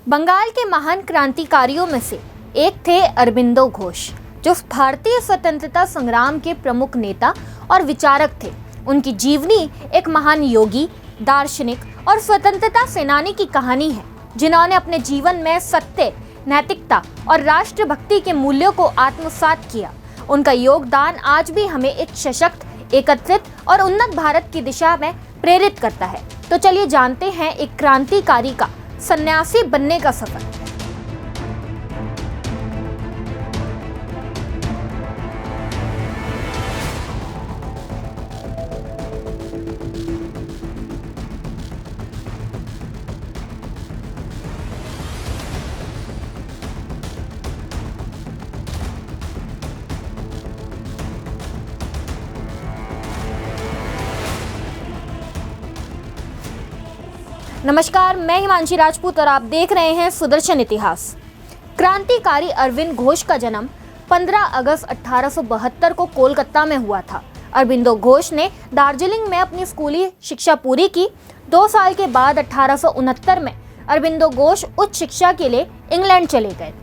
बंगाल के महान क्रांतिकारियों में से एक थे अरबिंदो घोष, जो भारतीय स्वतंत्रता संग्राम के प्रमुख नेता और विचारक थे। उनकी जीवनी एक महान योगी, दार्शनिक और स्वतंत्रता सेनानी की कहानी है, जिन्होंने अपने जीवन में सत्य, नैतिकता और राष्ट्रभक्ति के मूल्यों को आत्मसात किया। उनका योगदान आज भी हमें एक सशक्त, एकत्रित और उन्नत भारत की दिशा में प्रेरित करता है। तो चलिए जानते हैं एक क्रांतिकारी का सन्यासी बनने का सफर। नमस्कार, मैं हिमांशी राजपूत और आप देख रहे हैं सुदर्शन इतिहास। क्रांतिकारी अरविंद घोष का जन्म 15 अगस्त 1872 को कोलकाता में हुआ था। अरबिंदो घोष ने दार्जिलिंग में अपनी स्कूली शिक्षा पूरी की। 2 साल के बाद 1869 में अरबिंदो घोष उच्च शिक्षा के लिए इंग्लैंड चले गए।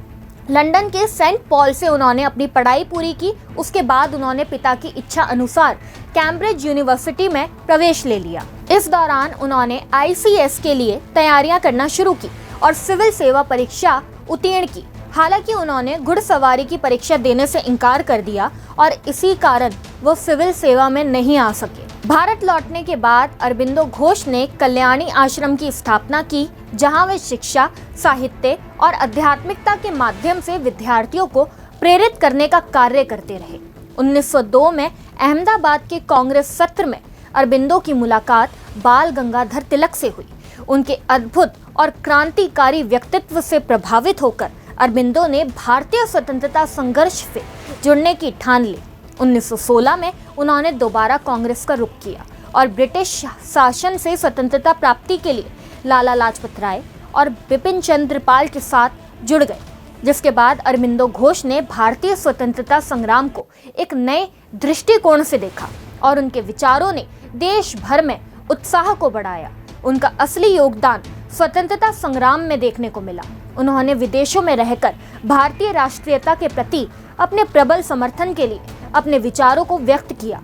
लंदन के सेंट पॉल से उन्होंने अपनी पढ़ाई पूरी की। उसके बाद उन्होंने पिता की इच्छा अनुसार कैम्ब्रिज यूनिवर्सिटी में प्रवेश ले लिया। इस दौरान उन्होंने ICS के लिए तैयारियां करना शुरू की और सिविल सेवा परीक्षा उत्तीर्ण की। हालांकि उन्होंने घुड़सवारी की परीक्षा देने से इनकार कर दिया और इसी कारण वो सिविल सेवा में नहीं आ सके। भारत लौटने के बाद अरबिंदो घोष ने कल्याणी आश्रम की स्थापना की, जहां वे शिक्षा, साहित्य और आध्यात्मिकता के माध्यम से विद्यार्थियों को प्रेरित करने का कार्य करते रहे। 1902 में अहमदाबाद के कांग्रेस सत्र में अरबिंदो की मुलाकात बाल गंगाधर तिलक से हुई। उनके अद्भुत और क्रांतिकारी व्यक्तित्व से प्रभावित होकर अरबिंदो ने भारतीय स्वतंत्रता संघर्ष से जुड़ने की ठान ली। 1916 में उन्होंने दोबारा कांग्रेस का रुख किया और ब्रिटिश शासन से स्वतंत्रता प्राप्ति के लिए लाला लाजपत राय और बिपिन चंद्र पाल के साथ जुड़ गए, जिसके बाद अरबिंदो घोष ने भारतीय स्वतंत्रता संग्राम को एक नए दृष्टिकोण से देखा और उनके विचारों ने देश भर में उत्साह को बढ़ाया। उनका असली योगदान स्वतंत्रता संग्राम में देखने को मिला। उन्होंने विदेशों में रहकर भारतीय राष्ट्रीयता के प्रति अपने प्रबल समर्थन के लिए अपने विचारों को व्यक्त किया।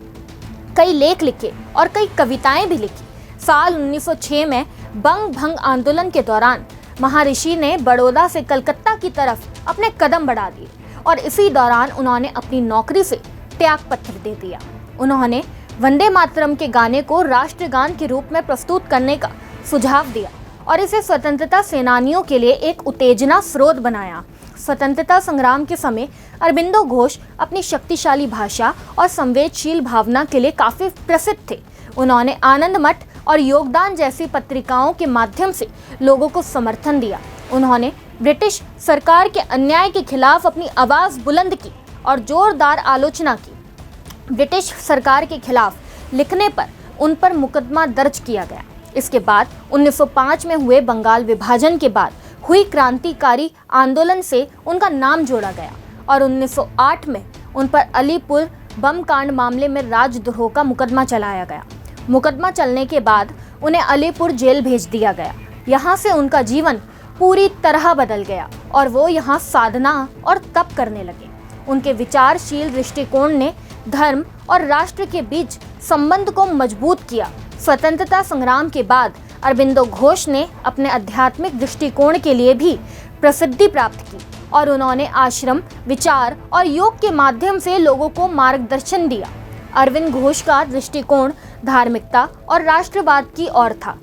कई लेख लिखे और कई कविताएं भी लिखी। साल 1906 में बंग भंग आंदोलन के दौरान महर्षि ने बड़ौदा से कलकत्ता की तरफ अपने कदम बढ़ा दिए और इसी दौरान उन्होंने अपनी नौकरी से त्यागपत्र दे दिया। उन्होंने वंदे मातरम के गाने को राष्ट्रगान के रूप में प्रस्तुत करने का सुझाव दिया और इसे स्वतंत्रता सेनानियों के लिए एक उत्तेजना स्रोत बनाया। स्वतंत्रता संग्राम के समय अरबिंदो घोष अपनी शक्तिशाली भाषा और संवेदनशील भावना के लिए काफी प्रसिद्ध थे। उन्होंने आनंद मठ और योगदान जैसी पत्रिकाओं के माध्यम से लोगों को समर्थन दिया। उन्होंने ब्रिटिश सरकार के अन्याय के खिलाफ अपनी आवाज बुलंद की और जोरदार आलोचना की। ब्रिटिश सरकार के खिलाफ लिखने पर उन पर मुकदमा दर्ज किया गया। इसके बाद 1905 में हुए बंगाल विभाजन के बाद हुई क्रांतिकारी आंदोलन से उनका नाम जोड़ा गया और 1908 में उन पर अलीपुर बम कांड मामले में राजद्रोह का मुकदमा चलाया गया। मुकदमा चलने के बाद उन्हें अलीपुर जेल भेज दिया गया। यहाँ से उनका जीवन पूरी तरह बदल गया और वो यहाँ साधना और तप करने लगे। उनके विचारशील दृष्टिकोण ने धर्म और राष्ट्र के बीच संबंध को मजबूत किया। स्वतंत्रता संग्राम के बाद अरबिंदो घोष ने अपने आध्यात्मिक दृष्टिकोण के लिए भी प्रसिद्धि प्राप्त की और उन्होंने आश्रम, विचार और योग के माध्यम से लोगों को मार्गदर्शन दिया। अरविंद घोष का दृष्टिकोण धार्मिकता और राष्ट्रवाद की ओर था।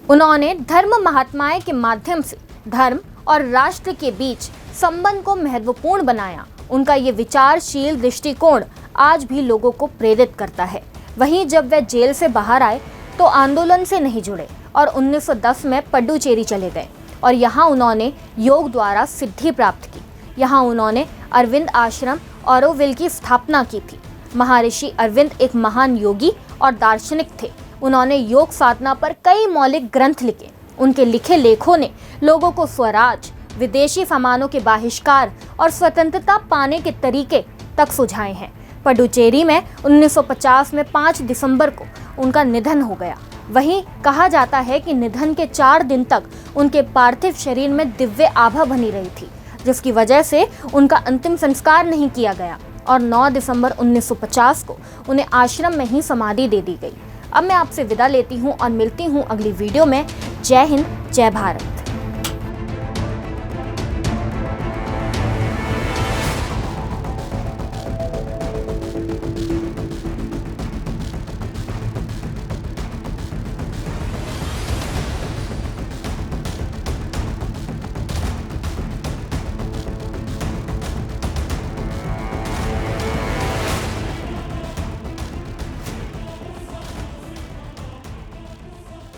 उन्होंने धर्म महात्माएं के माध्यम से धर्म और राष्ट्र के बीच संबंध को महत्वपूर्ण बनाया। उनका ये विचारशील दृष्टिकोण आज भी लोगों को प्रेरित करता है। वहीं जब वे जेल से बाहर आए तो आंदोलन से नहीं जुड़े और 1910 में पड्डुचेरी चले गए और यहाँ उन्होंने योग द्वारा सिद्धि प्राप्त की। यहाँ उन्होंने अरविंद आश्रम ऑरोविल की स्थापना की थी। महर्षि अरविंद एक महान योगी और दार्शनिक थे। उन्होंने योग साधना पर कई मौलिक ग्रंथ लिखे। उनके लिखे लेखों ने लोगों को स्वराज, विदेशी सामानों के बहिष्कार और स्वतंत्रता पाने के तरीके तक सुझाए हैं। पडुचेरी में 1950 में 5 दिसंबर को उनका निधन हो गया। वहीं कहा जाता है कि निधन के 4 दिन तक उनके पार्थिव शरीर में दिव्य आभा बनी रही थी, जिसकी वजह से उनका अंतिम संस्कार नहीं किया गया और 9 दिसंबर 1950 को उन्हें आश्रम में ही समाधि दे दी गई। अब मैं आपसे विदा लेती हूँ और मिलती हूँ अगली वीडियो में। जय हिंद, जय भारत।